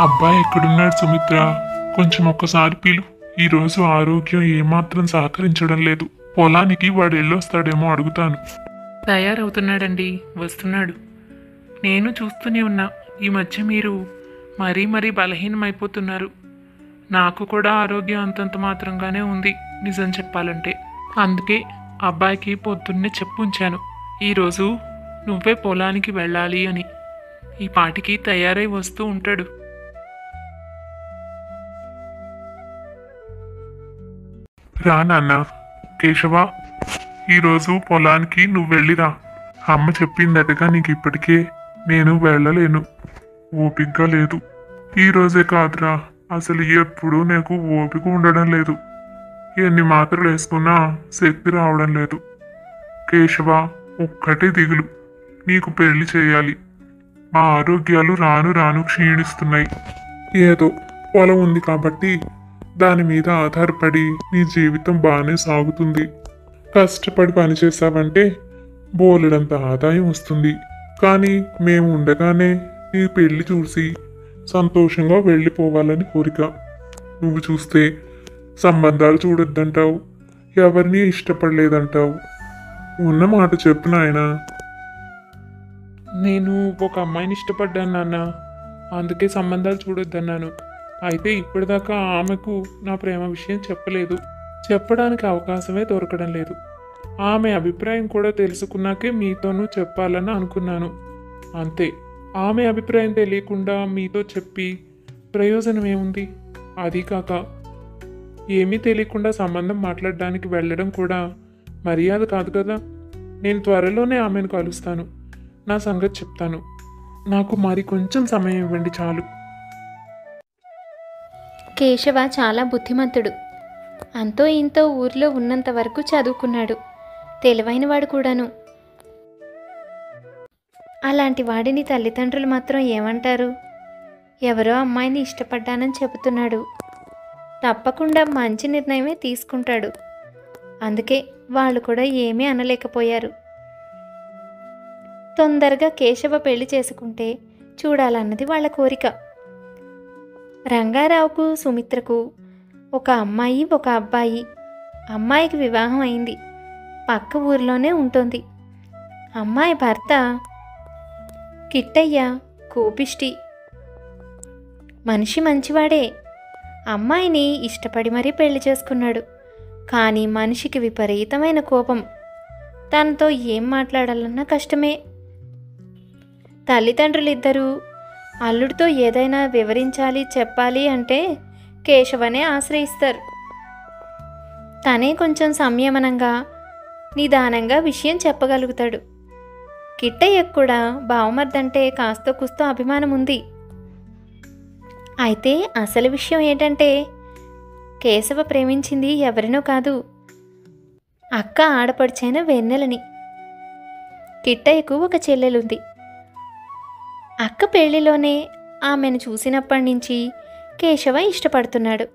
అబ్బాయి ఎక్కడున్నాడు సుమిత్ర? కొంచెం ఒక్కసారి పిలు. ఈరోజు ఆరోగ్యం ఏమాత్రం సహకరించడం లేదు. పొలానికి వాడు వెళ్ళొస్తాడేమో అడుగుతాను. తయారవుతున్నాడండి, వస్తున్నాడు. నేను చూస్తూనే ఉన్నా. ఈ మధ్య మీరు మరీ మరీ బలహీనమైపోతున్నారు. నాకు కూడా ఆరోగ్యం అంతంత మాత్రంగానే ఉంది, నిజం చెప్పాలంటే. అందుకే అబ్బాయికి పొద్దున్నే చెప్పుంచాను, ఈరోజు నువ్వే పొలానికి వెళ్ళాలి అని. ఈ పాటికి తయారై వస్తూ ఉంటాడు. రా నాన్న. కేశవ, ఈరోజు పొలానికి నువ్వు వెళ్ళిరా. అమ్మ చెప్పిందటగా నీకు ఇప్పటికే. నేను వెళ్ళలేను, ఓపికగా లేదు. ఈరోజే కాదురా, అసలు ఎప్పుడూ నాకు ఓపిక ఉండడం లేదు. ఎన్ని మాత్రలు వేసుకున్నా శక్తి రావడం లేదు. కేశవ, ఒక్కటే దిగులు, నీకు పెళ్లి చేయాలి. మా ఆరోగ్యాలు రాను రాను క్షీణిస్తున్నాయి. ఏదో పొలం ఉంది కాబట్టి దాని మీద ఆధారపడి నీ జీవితం బాగానే సాగుతుంది. కష్టపడి పనిచేసావంటే బోలెడంత ఆదాయం వస్తుంది. కానీ మేము ఉండగానే నీ పెళ్లి చూసి సంతోషంగా వెళ్ళిపోవాలని కోరిక. నువ్వు చూస్తే సంబంధాలు చూడొద్దంటావు, ఎవరిని ఇష్టపడలేదంటావు. ఉన్న మాట చెప్పు నాయనా. నేను ఒక అమ్మాయిని ఇష్టపడ్డాను నాన్న, అందుకే సంబంధాలు చూడొద్దన్నాను. అయితే ఇప్పటిదాకా ఆమెకు నా ప్రేమ విషయం చెప్పలేదు. చెప్పడానికి అవకాశమే దొరకడం లేదు. ఆమె అభిప్రాయం కూడా తెలుసుకున్నాకే మీతోనూ చెప్పాలని అనుకున్నాను. అంతే. ఆమె అభిప్రాయం తెలియకుండా మీతో చెప్పి ప్రయోజనం ఏముంది? అది కాక ఏమీ తెలియకుండా సంబంధం మాట్లాడడానికి వెళ్ళడం కూడా మర్యాద కాదు కదా. నేను త్వరలోనే ఆమెను కలుస్తాను, నా సంగతి చెప్తాను. నాకు మరి కొంచెం సమయం ఇవ్వండి చాలు. కేశవ చాలా బుద్ధిమంతుడు. అంతో ఇంతో ఊర్లో ఉన్నంత వరకు చదువుకున్నాడు, తెలివైనవాడు కూడాను. అలాంటి వాడిని తల్లిదండ్రులు మాత్రం ఏమంటారు? ఎవరో అమ్మాయిని ఇష్టపడ్డానని చెబుతున్నాడు, తప్పకుండా మంచి నిర్ణయమే తీసుకుంటాడు. అందుకే వాళ్ళు కూడా ఏమీ అనలేకపోయారు. తొందరగా కేశవ పెళ్లి చేసుకుంటే చూడాలన్నది వాళ్ళ కోరిక. రంగారావుకు సుమిత్రకు ఒక అమ్మాయి ఒక అబ్బాయి. అమ్మాయికి వివాహం అయింది, పక్క ఊరిలోనే ఉంటుంది. అమ్మాయి భర్త కిట్టయ్య కోపిష్టి మనిషి, మంచివాడే. అమ్మాయిని ఇష్టపడి మరీ పెళ్లి చేసుకున్నాడు. కానీ మనిషికి విపరీతమైన కోపం. తనతో ఏం మాట్లాడాలన్నా కష్టమే. తల్లిదండ్రులిద్దరూ అల్లుడితో ఏదైనా వివరించాలి చెప్పాలి అంటే కేశవనే ఆశ్రయిస్తారు. తనే కొంచెం సంయమనంగా నిదానంగా విషయం చెప్పగలుగుతాడు. కిట్టయ్యకు కూడా బావమర్దంటే కాస్తో కూస్తో అభిమానం ఉంది. అయితే అసలు విషయం ఏంటంటే కేశవ ప్రేమించింది ఎవరినో కాదు, అక్క ఆడపడిచైన వెన్నెలని. కిట్టయ్యకు ఒక చెల్లెలుంది. అక్క పెళ్లిలోనే ఆమెను చూసినప్పటి నుంచి కేశవ ఇష్టపడుతున్నాడు.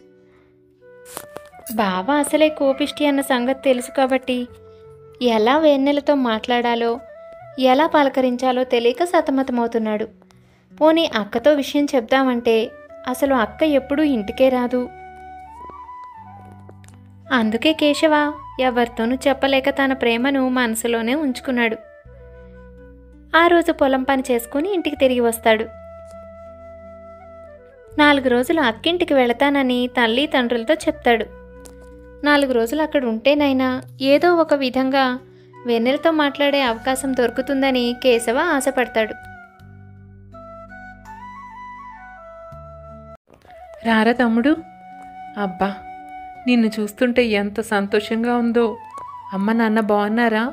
బావ అసలే కోపిష్టి అన్న సంగతి తెలుసు కాబట్టి ఎలా వెన్నెలతో మాట్లాడాలో ఎలా పలకరించాలో తెలియక సతమతమవుతున్నాడు. పోనీ అక్కతో విషయం చెప్దామంటే అసలు అక్క ఎప్పుడూ ఇంటికే రాదు. అందుకే కేశవ ఎవరితోనూ చెప్పలేక తన ప్రేమను మనసులోనే ఉంచుకున్నాడు. ఆ రోజు పొలం పని చేసుకుని ఇంటికి తిరిగి వస్తాడు. 4 రోజులు అక్కింటికి వెళతానని తల్లి తండ్రులతో చెప్తాడు. 4 రోజులు అక్కడ ఉంటేనైనా ఏదో ఒక విధంగా వెన్నెలతో మాట్లాడే అవకాశం దొరుకుతుందని కేశవ ఆశపడతాడు. రారా తమ్ముడు. అబ్బా, నిన్ను చూస్తుంటే ఎంత సంతోషంగా ఉందో. అమ్మ నాన్న బాగున్నారా?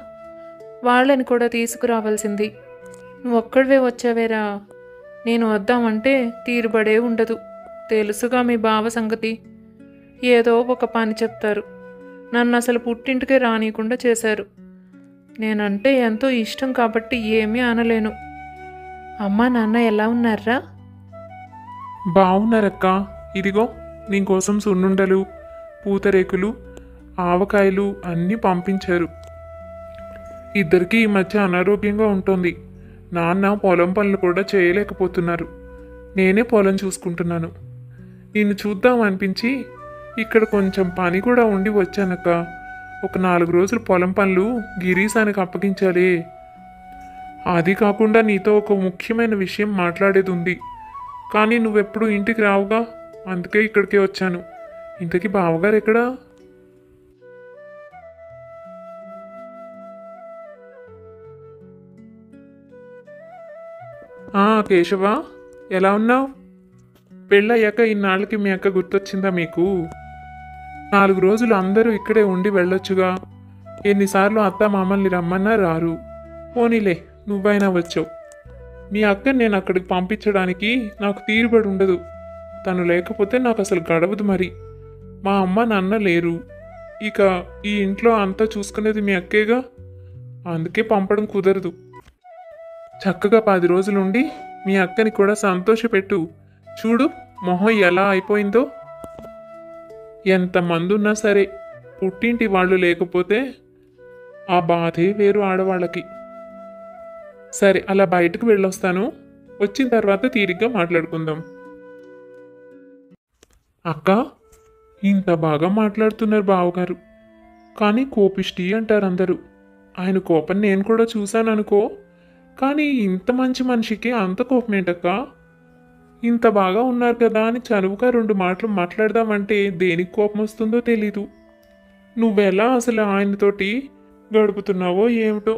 వాళ్ళని కూడా తీసుకురావాల్సింది. నువ్వు ఒక్కడివే వచ్చావేరా. నేను వద్దామంటే తీరుబడే ఉండదు. తెలుసుగా మీ బావ సంగతి. ఏదో ఒక పని చెప్తారు. నన్ను అసలు పుట్టింటికే రానియకుండా చేశారు. నేనంటే ఎంతో ఇష్టం కాబట్టి ఏమీ అనలేను. అమ్మ నాన్న ఎలా ఉన్నారా? బావున్నారక్క. ఇదిగో నీకోసం సున్నుండలు, పూతరేకులు, ఆవకాయలు అన్నీ పంపించారు. ఇద్దరికీ ఈ మధ్య అనారోగ్యంగా ఉంటుంది. నాన్న పొలం పనులు కూడా చేయలేకపోతున్నారు. నేనే పొలం చూసుకుంటున్నాను. నిన్ను చూద్దాం అనిపించి ఇక్కడ కొంచెం పని కూడా ఉండి వచ్చానక్క. ఒక 4 రోజులు పొలం పనులు గిరీశానికి అప్పగించాలి. అది కాకుండా నీతో ఒక ముఖ్యమైన విషయం మాట్లాడేది ఉంది. కానీ నువ్వెప్పుడు ఇంటికి రావుగా, అందుకే ఇక్కడికే వచ్చాను. ఇంతకీ బావగారు ఎక్కడా? కేశవ, ఎలా ఉన్నావు? పెళ్ళయ్యాక ఇన్నాళ్ళకి మీ అక్క గుర్తొచ్చిందా మీకు? 4 రోజులు అందరూ ఇక్కడే ఉండి వెళ్ళొచ్చుగా. ఎన్నిసార్లు అత్త మామల్ని రమ్మన్నా రారు. పోనీలే, నువ్వైనా వచ్చావు. మీ అక్కని నేను అక్కడికి పంపించడానికి నాకు తీరుబడి ఉండదు. తను లేకపోతే నాకు అసలు గడవదు. మరి మా అమ్మ నాన్న లేరు. ఇక ఈ ఇంట్లో అంతా చూసుకునేది మీ అక్కేగా. అందుకే పంపడం కుదరదు. చక్కగా 10 రోజులుండి మీ అక్కని కూడా సంతోషపెట్టు. చూడు మొహం ఎలా అయిపోయిందో. ఎంతమంది ఉన్నా సరే పుట్టింటి వాళ్ళు లేకపోతే ఆ బాధే వేరు ఆడవాళ్ళకి. సరే, అలా బయటకు వెళ్ళొస్తాను. వచ్చిన తర్వాత తీరిగ్గా మాట్లాడుకుందాం. అక్క, ఇంత బాగా మాట్లాడుతున్నారు బావగారు. కానీ కోపిష్టి అంటారు అందరూ. ఆయన కోపం నేను కూడా చూశాను అనుకో. కానీ ఇంత మంచి మనిషికి అంత కోపమేంటక్క? ఇంత బాగా ఉన్నారు కదా అని చనువుగా 2 మాటలు మాట్లాడదామంటే దేనికి కోపం వస్తుందో తెలీదు. నువ్వెలా అసలు ఆయనతోటి గడుపుతున్నావో ఏమిటో.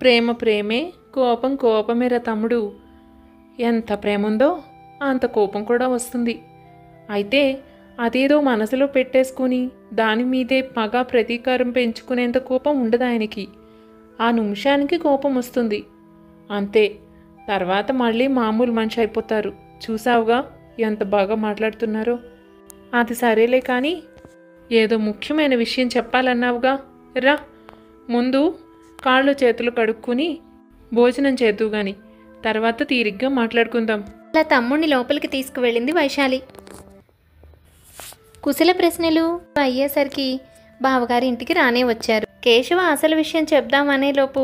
ప్రేమ ప్రేమే, కోపం కోపమేరా తమ్ముడు. ఎంత ప్రేమ ఉందో అంత కోపం కూడా వస్తుంది. అయితే అదేదో మనసులో పెట్టేసుకుని దాని మీదే పగ ప్రతీకారం పెంచుకునేంత కోపం ఉండదు ఆయనకి. ఆ నిమిషానికి కోపం వస్తుంది అంతే. తర్వాత మళ్ళీ మామూలు మనిషి అయిపోతారు. చూసావుగా ఎంత బాగా మాట్లాడుతున్నారో. అది సరేలే, కానీ ఏదో ముఖ్యమైన విషయం చెప్పాలన్నావుగా. రా, ముందు కాళ్ళు చేతులు కడుక్కుని భోజనం చేద్దు గాని, తర్వాత తీరిగ్గా మాట్లాడుకుందాం. అలా తమ్ముడిని లోపలికి తీసుకువెళ్ళింది వైశాలి. కుశల ప్రశ్నలు అయ్యేసరికి బావగారి ఇంటికి రానే వచ్చారు. కేశవ అసలు విషయం చెప్దామనే లోపు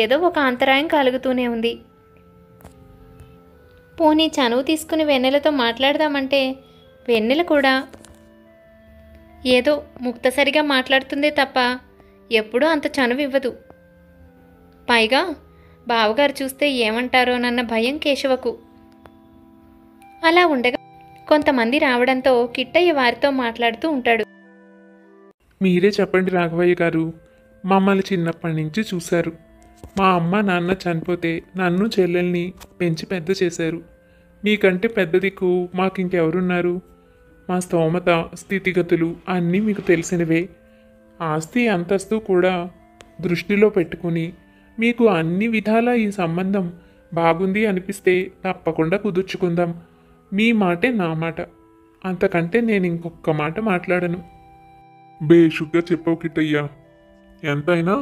ఏదో ఒక అంతరాయం కలుగుతూనే ఉంది. పోనీ చనువు తీసుకుని వెన్నెలతో మాట్లాడదామంటే వెన్నెల కూడా ఏదో ముక్తసరిగా మాట్లాడుతుందే తప్ప ఎప్పుడూ అంత చనువు ఇవ్వదు. పైగా బావగారు చూస్తే ఏమంటారోనన్న భయం కేశవకు. అలా ఉండగా కొంతమంది రావడంతో కిట్టయ్య వారితో మాట్లాడుతూ ఉంటాడు. మీరే చెప్పండి రాఘవయ్య గారు. మమ్మల్ని చిన్నప్పటి నుంచి చూశారు. మా అమ్మ నాన్న చనిపోతే నన్ను చెల్లెల్ని పెంచి పెద్ద చేశారు. మీకంటే పెద్ద దిక్కు మాకింకెవరున్నారు? మా స్తోమత స్థితిగతులు అన్నీ మీకు తెలిసినవే. ఆస్తి అంతస్తు కూడా దృష్టిలో పెట్టుకుని మీకు అన్ని విధాలా ఈ సంబంధం బాగుంది అనిపిస్తే తప్పకుండా కుదుర్చుకుందాం. మీ మాటే నా మాట. అంతకంటే నేను ఇంకొక మాట మాట్లాడను. బేషుగ్గా చెప్పావు కిట్టయ్యా. ఎంతైనా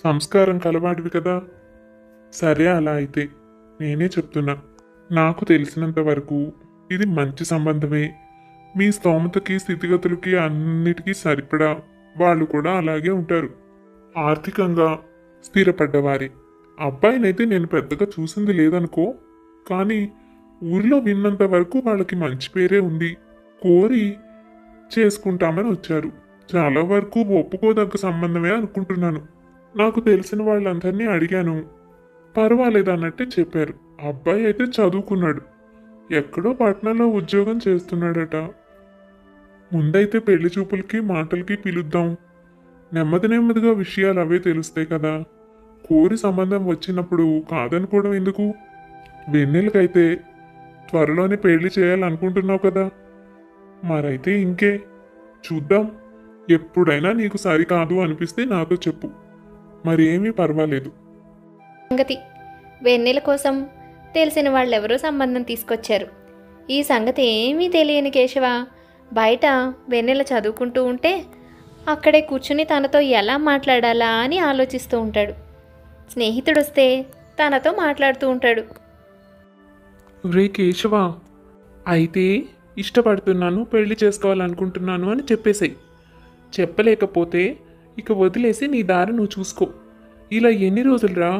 సంస్కారం కలవాడివి కదా. సరే, అలా అయితే నేనే చెప్తున్నా. నాకు తెలిసినంత వరకు ఇది మంచి సంబంధమే. మీ స్తోమతకి స్థితిగతులకి అన్నిటికీ సరిపడా వాళ్ళు కూడా అలాగే ఉంటారు. ఆర్థికంగా స్థిరపడ్డవారే. అబ్బాయినైతే నేను పెద్దగా చూసింది లేదనుకో, కానీ ఊరిలో విన్నంత వరకు వాళ్ళకి మంచి పేరే ఉంది. కోరి చేసుకుంటామని వచ్చారు. చాలా వరకు ఒప్పుకోదగ్గ సంబంధమే అనుకుంటున్నాను. నాకు తెలిసిన వాళ్ళందరినీ అడిగాను, పర్వాలేదన్నట్టే చెప్పారు. అబ్బాయి అయితే చదువుకున్నాడు, ఎక్కడో పట్నంలో ఉద్యోగం చేస్తున్నాడట. ముందైతే పెళ్లి చూపులకి మాటలకి పిలుద్దాం. నెమ్మది నెమ్మదిగా విషయాలు అవే తెలుస్తాయి కదా. కోరి సంబంధం వచ్చినప్పుడు కాదనుకోవడం ఎందుకు? వెన్నెలకైతే త్వరలోనే పెళ్లి చేయాలనుకుంటున్నావు కదా. మరైతే ఇంకే చూద్దాం. ఎప్పుడైనా నీకు సరికాదు అనిపిస్తే నాతో చెప్పు, మరేమీ పర్వాలేదు. సంగతి వెన్నెల కోసం తెలిసిన వాళ్ళెవరో సంబంధం తీసుకొచ్చారు. ఈ సంగతి ఏమీ తెలియని కేశవ బయట వెన్నెల చదువుకుంటూ ఉంటే అక్కడే కూర్చుని తనతో ఎలా మాట్లాడాలా అని ఆలోచిస్తూ ఉంటాడు. స్నేహితుడు వస్తే తనతో మాట్లాడుతూ ఉంటాడు. రే కేశవ, అయితే ఇష్టపడుతున్నాను, పెళ్లి చేసుకోవాలనుకుంటున్నాను అని చెప్పేసాయి. చెప్పలేకపోతే ఇక వదిలేసి నీ దారి నువ్వు చూసుకో. ఇలా ఎన్ని రోజులురా?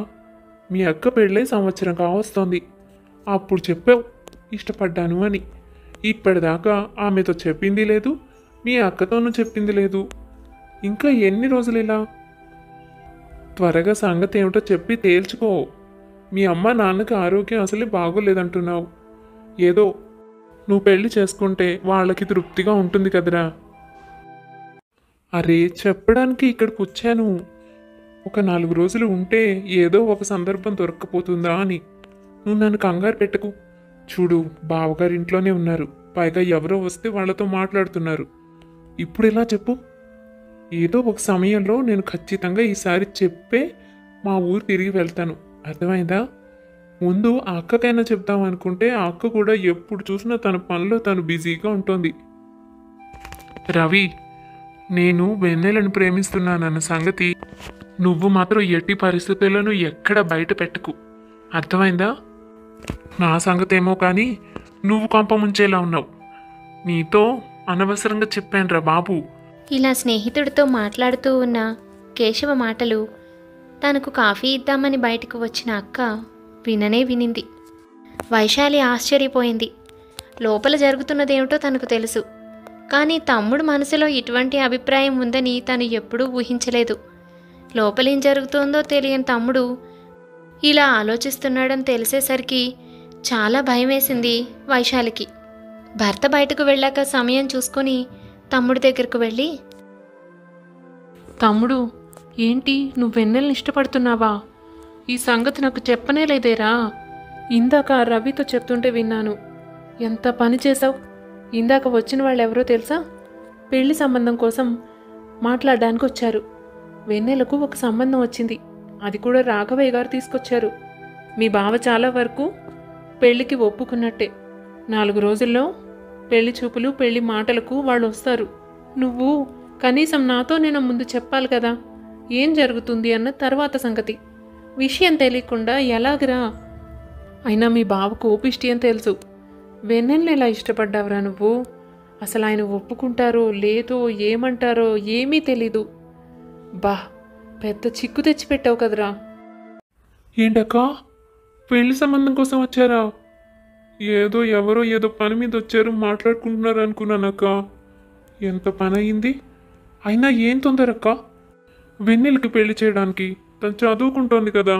మీ అక్క పెళ్ళై సంవత్సరం కావస్తోంది. అప్పుడు చెప్పావు ఇష్టపడ్డాను అని. ఇప్పటిదాకా ఆమెతో చెప్పింది లేదు, మీ అక్కతోనూ చెప్పింది లేదు. ఇంకా ఎన్ని రోజులు ఇలా? త్వరగా సంగతి ఏమిటో చెప్పి తేల్చుకో. మీ అమ్మ నాన్నకి ఆరోగ్యం అసలే బాగోలేదంటున్నావు. ఏదో నువ్వు పెళ్లి చేసుకుంటే వాళ్ళకి తృప్తిగా ఉంటుంది కదరా. అరే చెప్పడానికి ఇక్కడికి వచ్చాను. ఒక 4 రోజులు ఉంటే ఏదో ఒక సందర్భం దొరక్కపోతుందా అని. నువ్వు నన్ను కంగారు పెట్టకు. చూడు, బావగారు ఇంట్లోనే ఉన్నారు, పైగా ఎవరో వస్తే వాళ్ళతో మాట్లాడుతున్నారు. ఇప్పుడు ఎలా చెప్పు? ఏదో ఒక సమయంలో నేను ఖచ్చితంగా ఈసారి చెప్పే మా ఊరు తిరిగి వెళ్తాను. అర్థమైందా? ముందు ఆ అక్కకైనా చెప్దాం అనుకుంటే ఆ అక్క కూడా ఎప్పుడు చూసినా తన పనిలో తను బిజీగా ఉంటుంది. రవి, నేను వెన్నెలను ప్రేమిస్తున్నానన్న సంగతి నువ్వు మాత్రం ఎట్టి పరిస్థితులను ఎక్కడ బయట పెట్టకు. అర్థమైందా? నా సంగతి ఏమో కానీ నువ్వు కొంప ముంచేలా ఉన్నావు. నీతో అనవసరంగా చెప్పానురా బాబు. ఇలా స్నేహితుడితో మాట్లాడుతూ ఉన్న కేశవ మాటలు తనకు కాఫీ ఇద్దామని బయటకు వచ్చిన అక్క విననే వినింది. వైశాలి ఆశ్చర్యపోయింది. లోపల జరుగుతున్నదేమిటో తనకు తెలుసు, కానీ తమ్ముడు మనసులో ఇటువంటి అభిప్రాయం ఉందని తను ఎప్పుడూ ఊహించలేదు. లోపలేం జరుగుతోందో తెలియని తమ్ముడు ఇలా ఆలోచిస్తున్నాడని తెలిసేసరికి చాలా భయమేసింది వైశాలికి. భర్త బయటకు వెళ్ళాక సమయం చూసుకొని తమ్ముడి దగ్గరకు వెళ్ళి, తమ్ముడు, ఏంటి నువ్వు వెన్నెల్ని ఇష్టపడుతున్నావా? ఈ సంగతి నాకు చెప్పనే లేదేరా. ఇందాక రవితో చెప్తుంటే విన్నాను. ఎంత పని చేసావు. ఇందాక వచ్చిన వాళ్ళు ఎవరో తెలుసా? పెళ్లి సంబంధం కోసం మాట్లాడడానికి వచ్చారు. వెన్నెలకు ఒక సంబంధం వచ్చింది, అది కూడా రాఘవయ్య గారు తీసుకొచ్చారు. మీ బావ చాలా వరకు పెళ్లికి ఒప్పుకున్నట్టే. 4 రోజుల్లో పెళ్లి చూపులు పెళ్లి మాటలకు వాళ్ళు వస్తారు. నువ్వు కనీసం నాతో నేను ముందు చెప్పాలి కదా, ఏం జరుగుతుంది అన్న తర్వాత సంగతి. విషయం తెలియకుండా ఎలాగరా? అయినా మీ బావకు కోపిష్టి అని తెలుసు. వెన్నెల్ని ఎలా ఇష్టపడ్డావురా నువ్వు? అసలు ఆయన ఒప్పుకుంటారో లేదో ఏమంటారో ఏమీ తెలీదు. బా, పెద్ద చిక్కు తెచ్చిపెట్టావు కదరా. ఏంటక్క, పెళ్లి సంబంధం కోసం వచ్చారా? ఎవరో ఏదో పని మీద వచ్చారు, మాట్లాడుకుంటున్నారు అనుకున్నానక్క. ఎంత పని అయింది. అయినా ఏం తొందరక్క? వెన్నెలకి పెళ్లి చేయడానికి తను చదువుకుంటోంది కదా.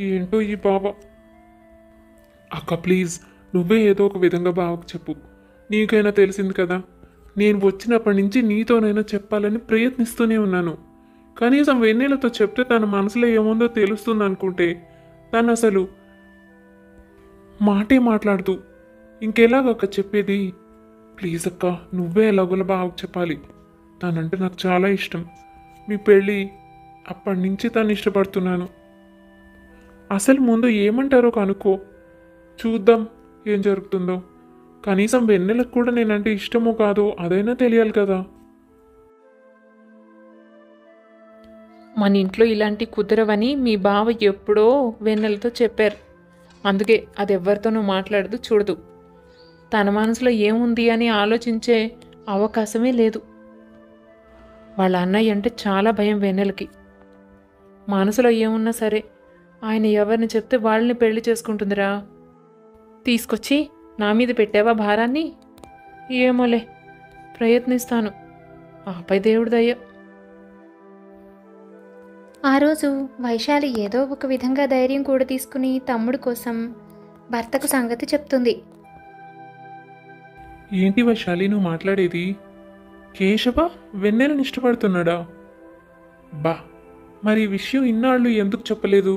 ఏంటో ఈ బావ. అక్క ప్లీజ్, నువ్వే ఏదో ఒక విధంగా బావకు చెప్పు. నీకైనా తెలిసింది కదా, నేను వచ్చినప్పటి నుంచి నీతోనైనా చెప్పాలని ప్రయత్నిస్తూనే ఉన్నాను. కనీసం వెన్నెలతో చెప్తే తన మనసులో ఏముందో తెలుస్తుంది అనుకుంటే తను అసలు మాటే మాట్లాడుతూ ఇంకెలాగక్క చెప్పేది? ప్లీజ్ అక్క, నువ్వే ఎలాగోలా బావకు చెప్పాలి. తనంటే నాకు చాలా ఇష్టం. మీ పెళ్ళి అప్పటి నుంచి తను ఇష్టపడుతున్నాను. అసలు ముందు ఏమంటారో కనుక్కో, చూద్దాం ఏం జరుగుతుందో. కనీసం వెన్నెలకు కూడా నేనంటే ఇష్టమో కాదో అదైనా తెలియాలి కదా. మన ఇంట్లో ఇలాంటి కుదరవని మీ బావ ఎప్పుడో వెన్నెలతో చెప్పారు. అందుకే అది ఎవరితోనూ మాట్లాడదు, చూడదు. తన మనసులో ఏముంది అని ఆలోచించే అవకాశమే లేదు. వాళ్ళ అన్నయ్య అంటే చాలా భయం వెన్నెలకి. మనసులో ఏమున్నా సరే ఆయన ఎవరిని చెప్తే వాళ్ళని పెళ్లి చేసుకుంటుందిరా. తీసుకొచ్చి నా మీద పెట్టావా భారాన్ని? ఏమోలే, ప్రయత్నిస్తాను. ఆపై దేవుడి దయ. ఆ రోజు వైశాలి ఏదో ఒక విధంగా ధైర్యం కూడా తీసుకుని తమ్ముడు కోసం భర్తకు సంగతి చెప్తుంది. ఏంటి వైశాలి నువ్వు మాట్లాడేది? కేశవ వెన్నెలని ఇష్టపడుతున్నాడా? బా, మరి ఈ విషయం ఇన్నాళ్ళు ఎందుకు చెప్పలేదు?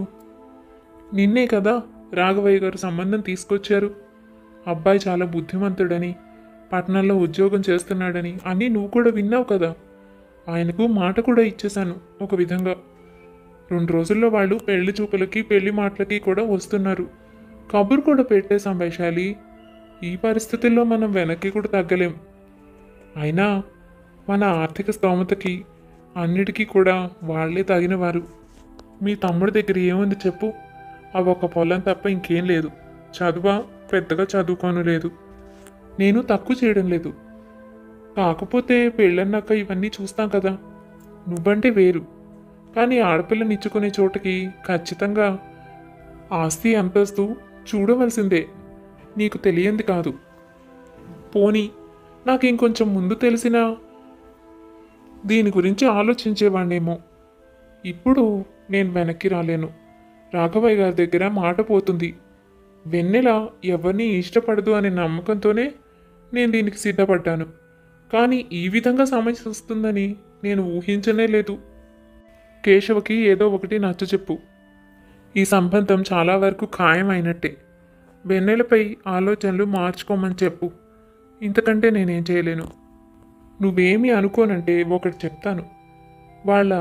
నిన్నే కదా రాఘవయ్య గారు సంబంధం తీసుకొచ్చారు. అబ్బాయి చాలా బుద్ధిమంతుడని, పట్టణంలో ఉద్యోగం చేస్తున్నాడని అన్నీ నువ్వు కూడా విన్నావు కదా. ఆయనకు మాట కూడా ఇచ్చేశాను ఒక విధంగా. 2 రోజుల్లో వాళ్ళు పెళ్లి చూపులకి పెళ్లి మాటలకి కూడా వస్తున్నారు. కబురు కూడా పెట్టేశాం వైశాలి. ఈ పరిస్థితుల్లో మనం వెనక్కి కూడా తగ్గలేం. అయినా మన ఆర్థిక స్తోమతకి అన్నిటికీ కూడా వాళ్ళే తగినవారు. మీ తమ్ముడి దగ్గర ఏముంది చెప్పు? అవి ఒక పొలం తప్ప ఇంకేం లేదు. చదువా పెద్దగా చదువుకోను లేదు. నేను తక్కువ చేయడం లేదు. కాకపోతే పెళ్ళన్నాక ఇవన్నీ చూస్తాం కదా. నువ్వంటే వేరు, కానీ ఆడపిల్లని ఇచ్చుకునే చోటకి ఖచ్చితంగా ఆస్తి అంతస్తు చూడవలసిందే, నీకు తెలియంది కాదు. పోనీ నాకు ఇంకొంచెం ముందు తెలిసినా దీని గురించి ఆలోచించేవాణ్ణేమో. ఇప్పుడు నేను వెనక్కి రాలేను. రాఘవయ్య గారి దగ్గర మాట పోతుంది. వెన్నెల ఎవరిని ఇష్టపడదు అనే నమ్మకంతోనే నేను దీనికి సిద్ధపడ్డాను. కానీ ఈ విధంగా సమస్య వస్తుందని నేను ఊహించనే లేదు. కేశవకి ఏదో ఒకటి నచ్చచెప్పు. ఈ సంబంధం చాలా వరకు ఖాయం అయినట్టే. వెన్నెలపై ఆలోచనలు మార్చుకోమని చెప్పు. ఇంతకంటే నేనేం చేయలేను. నువ్వేమీ అనుకోనంటే ఒకటి చెప్తాను. వాళ్ళ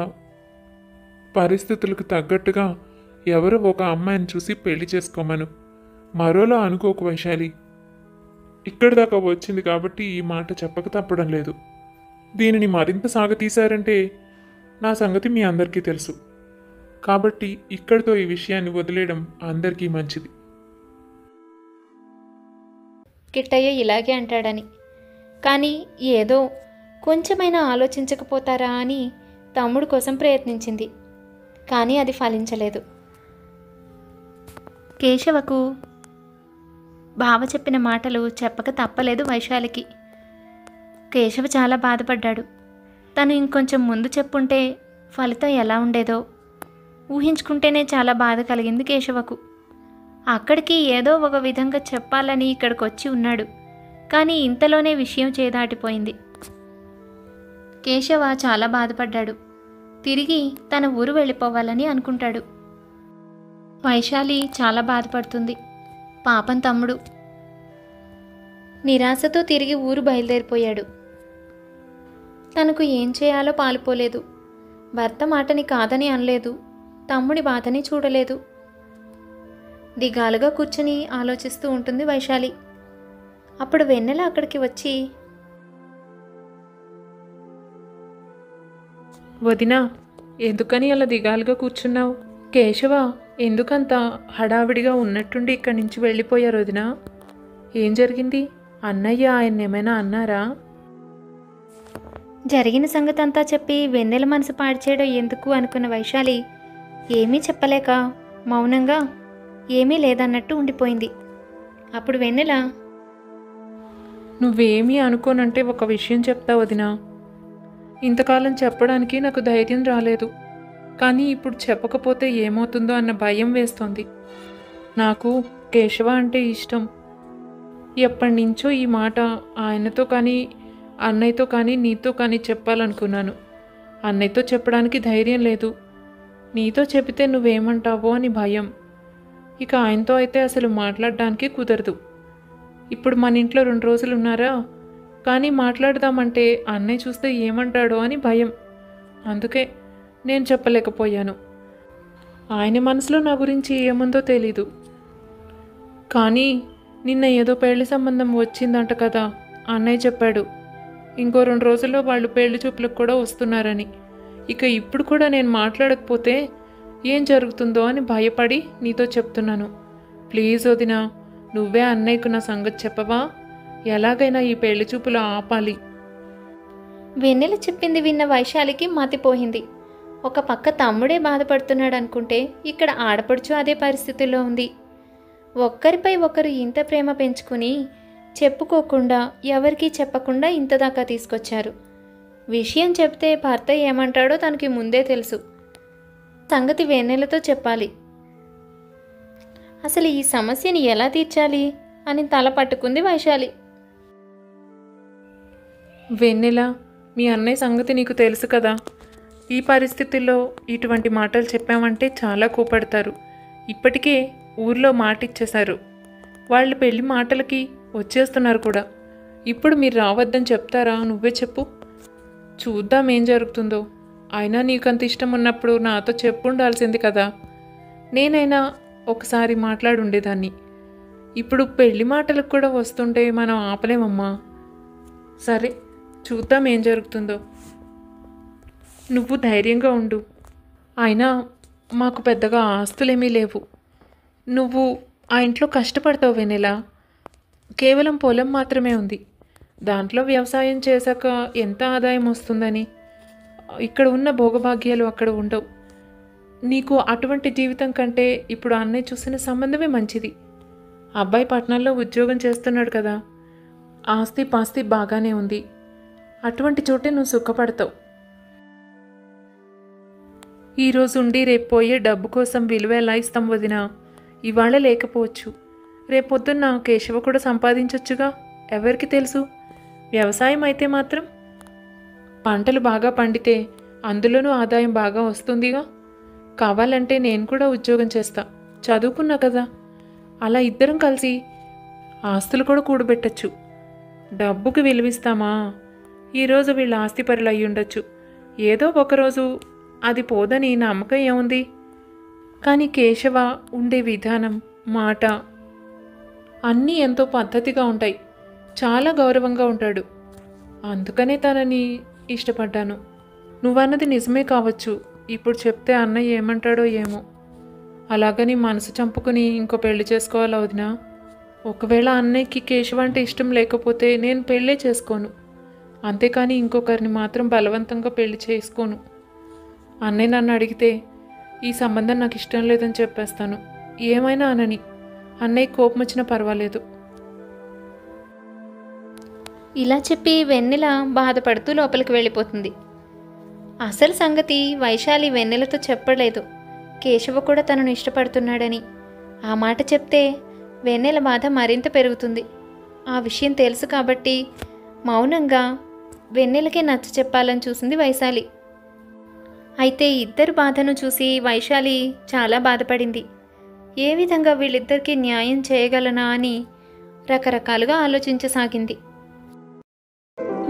పరిస్థితులకు తగ్గట్టుగా ఎవరో ఒక అమ్మాయిని చూసి పెళ్లి చేసుకోమను. మరోలా అనుకోకు వైశాలి. ఇక్కడి దాకా వచ్చింది కాబట్టి ఈ మాట చెప్పక తప్పడం లేదు. దీనిని మరింత సాగతీశారంటే నా సంగతి మీ అందరికీ తెలుసు. కాబట్టి ఇక్కడితో ఈ విషయాన్ని వదిలేయడం అందరికీ మంచిది. కిట్టయ్య ఇలాగే అంటాడని, కానీ ఏదో కొంచెమైనా ఆలోచించకపోతారా అని తమ్ముడు కోసం ప్రయత్నించింది. కానీ అది ఫలించలేదు. కేశవకు బావ చెప్పిన మాటలు చెప్పక తప్పలేదు వైశాలికి. కేశవ చాలా బాధపడ్డాడు. తను ఇంకొంచెం ముందు చెప్పుంటే ఫలితం ఎలా ఉండేదో ఊహించుకుంటేనే చాలా బాధ కలిగింది కేశవకు. అక్కడికి ఏదో ఒక విధంగా చెప్పాలని ఇక్కడికి వచ్చి ఉన్నాడు. కానీ ఇంతలోనే విషయం చేదాటిపోయింది. కేశవ చాలా బాధపడ్డాడు. తిరిగి తన ఊరు వెళ్ళిపోవాలని అనుకుంటాడు. వైశాలి చాలా బాధపడుతుంది. పాపం తమ్ముడు నిరాశతో తిరిగి ఊరు బయలుదేరిపోయాడు. తనకు ఏం చేయాలో పాలుపోలేదు. భర్త మాటని కాదని అనలేదు. తమ్ముడి బాధని చూడలేదు. దిగాలుగా కూర్చుని ఆలోచిస్తూ ఉంటుంది వైశాలి. అప్పుడు వెన్నెల అక్కడికి వచ్చి, వదినా, ఎందుకని అలా దిగాలుగా కూర్చున్నావు? కేశవ ఎందుకంత హడావిడిగా ఉన్నట్టుండి ఇక్కడి నుంచి వెళ్ళిపోయారు వదినా? ఏం జరిగింది? అన్నయ్య ఆయన ఏమైనా అన్నారా? జరిగిన సంగతి అంతా చెప్పి వెన్నెల మనసు పాడు చేయడం ఎందుకు అనుకున్న వైశాలి ఏమీ చెప్పలేక మౌనంగా ఏమీ లేదన్నట్టు ఉండిపోయింది. అప్పుడు వెన్నెల, నువ్వేమీ అనుకోనంటే ఒక విషయం చెప్తా వదినా. ఇంతకాలం చెప్పడానికి నాకు ధైర్యం రాలేదు. కానీ ఇప్పుడు చెప్పకపోతే ఏమవుతుందో అన్న భయం వేస్తోంది. నాకు కేశవ అంటే ఇష్టం. ఎప్పటి నుంచో ఈ మాట ఆయనతో కానీ అన్నయ్యతో కానీ నీతో కానీ చెప్పాలనుకున్నాను. అన్నయ్యతో చెప్పడానికి ధైర్యం లేదు. నీతో చెబితే నువ్వేమంటావో అని భయం. ఇక ఆయనతో అయితే అసలు మాట్లాడడానికి కుదరదు. ఇప్పుడు మన ఇంట్లో 2 రోజులు ఉన్నారా, కానీ మాట్లాడదామంటే అన్నయ్య చూస్తే ఏమంటాడో అని భయం. అందుకే నేను చెప్పలేకపోయాను. ఆయన మనసులో నా గురించి ఏముందో తెలీదు. కానీ నిన్న ఏదో పెళ్లి సంబంధం వచ్చిందంట కదా, అన్నయ్య చెప్పాడు. ఇంకో 2 రోజుల్లో వాళ్ళు పెళ్లి చూపులకు కూడా వస్తున్నారని. ఇక ఇప్పుడు కూడా నేను మాట్లాడకపోతే ఏం జరుగుతుందో అని భయపడి నీతో చెప్తున్నాను. ప్లీజ్ వదినా, నువ్వే అన్నయ్యకు నా సంగతి చెప్పవా? ఎలాగైనా ఈ పెళ్లి చూపులు ఆపాలి. వెన్నెల చెప్పింది విన్న వైశాలికి మతిపోయింది. ఒక పక్క తమ్ముడే బాధపడుతున్నాడు అనుకుంటే ఇక్కడ ఆడపడుచు అదే పరిస్థితుల్లో ఉంది. ఒక్కరిపై ఒకరు ఇంత ప్రేమ పెంచుకుని చెప్పుకోకుండా ఎవరికీ చెప్పకుండా ఇంతదాకా తీసుకొచ్చారు. విషయం చెప్తే భర్త ఏమంటాడో తనకి ముందే తెలుసు. సంగతి వెన్నెలతో చెప్పాలి. అసలు ఈ సమస్యని ఎలా తీర్చాలి అని తల పట్టుకుంది వైశాలి. వెన్నెల, మీ అన్నయ్య సంగతి నీకు తెలుసు కదా. ఈ పరిస్థితుల్లో ఇటువంటి మాటలు చెప్పామంటే చాలా కోపడతారు. ఇప్పటికే ఊర్లో మాట ఇచ్చేశారు. వాళ్ళు పెళ్లి మాటలకి వచ్చేస్తున్నారు కూడా. ఇప్పుడు మీరు రావద్దని చెప్తారా? నువ్వే చెప్పు. చూద్దాం ఏం జరుగుతుందో. అయినా నీకంత ఇష్టం ఉన్నప్పుడు నాతో చెప్పు ఉండాల్సింది కదా. నేనైనా ఒకసారి మాట్లాడుండేదాన్ని. ఇప్పుడు పెళ్లి మాటలకు కూడా వస్తుంటే మనం ఆపలేమమ్మా. సరే, చూద్దాం ఏం జరుగుతుందో. నువ్వు ధైర్యంగా ఉండు. అయినా మాకు పెద్దగా ఆస్తులేమీ లేవు. నువ్వు ఆ ఇంట్లో కష్టపడతావు వెన్నెలా. కేవలం పొలం మాత్రమే ఉంది. దాంట్లో వ్యవసాయం చేశాక ఎంత ఆదాయం వస్తుందని. ఇక్కడ ఉన్న భోగభాగ్యాలు అక్కడ ఉండవు. నీకు అటువంటి జీవితం కంటే ఇప్పుడు అన్నయ్య చూసిన సంబంధమే మంచిది. అబ్బాయి పట్నంలో ఉద్యోగం చేస్తున్నాడు కదా, ఆస్తి పాస్తి బాగానే ఉంది. అటువంటి చోటే నువ్వు సుఖపడతావు. ఈరోజు ఉండి రేపు పోయే డబ్బు కోసం విలువ ఎలా ఇస్తాం వదినా? ఇవాళ లేకపోవచ్చు, రేపొద్దున్న కేశవ కూడా సంపాదించొచ్చుగా. ఎవరికి తెలుసు? వ్యవసాయం అయితే మాత్రం పంటలు బాగా పండితే అందులోనూ ఆదాయం బాగా వస్తుందిగా. కావాలంటే నేను కూడా ఉద్యోగం చేస్తా, చదువుకున్నా కదా. అలా ఇద్దరం కలిసి ఆస్తులు కూడా కూడబెట్టచ్చు. డబ్బుకి విలువిస్తామా? ఈరోజు వీళ్ళ ఆస్తి పరులు అయి ఉండొచ్చు, ఏదో ఒకరోజు అది పోదని నమ్మకం ఏముంది? కానీ కేశవ ఉండే విధానం, మాట అన్నీ ఎంతో పద్ధతిగా ఉంటాయి. చాలా గౌరవంగా ఉంటాడు. అందుకనే తనని ఇష్టపడ్డాను. నువ్వన్నది నిజమే కావచ్చు. ఇప్పుడు చెప్తే అన్నయ్య ఏమంటాడో ఏమో. అలాగని మనసు చంపుకుని ఇంకో పెళ్లి చేసుకోవాలా వదినా? ఒకవేళ అన్నయ్యకి కేశవ అంటే ఇష్టం లేకపోతే నేను పెళ్ళే చేసుకోను. అంతేకాని ఇంకొకరిని మాత్రం బలవంతంగా పెళ్లి చేసుకోను. అన్నయ్య నన్ను అడిగితే ఈ సంబంధం నాకు ఇష్టం లేదని చెప్పేస్తాను. ఏమైనా అనని, అన్నయ్య కోపం వచ్చినా పర్వాలేదు. ఇలా చెప్పి వెన్నెల బాధపడుతూ లోపలికి వెళ్ళిపోతుంది. అసలు సంగతి వైశాలి వెన్నెలతో చెప్పలేదు, కేశవ కూడా తనను ఇష్టపడుతున్నాడని. ఆ మాట చెప్తే వెన్నెల బాధ మరింత పెరుగుతుంది. ఆ విషయం తెలుసు కాబట్టి మౌనంగా వెన్నెలకే నచ్చ చెప్పాలని చూసింది వైశాలి. అయితే ఇద్దరు బాధను చూసి వైశాలి చాలా బాధపడింది. ఏ విధంగా వీళ్ళిద్దరికీ న్యాయం చేయగలనా అని రకరకాలుగా ఆలోచించసాగింది.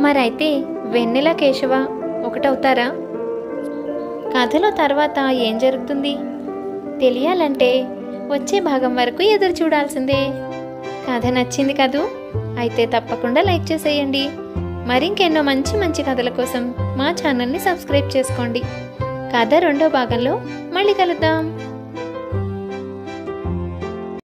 మరైతే వెన్నెల కేశవ ఒకటవుతారా? కథలో తర్వాత ఏం జరుగుతుంది తెలియాలంటే వచ్చే భాగం వరకు ఎదురు చూడాల్సిందే. కథ నచ్చింది కదూ? అయితే తప్పకుండా లైక్ చేసేయండి. మరింకెన్నో మంచి మంచి కథల కోసం మా ఛానల్ని సబ్స్క్రైబ్ చేసుకోండి. కథ రెండో భాగంలో మళ్ళీ కలుద్దాం.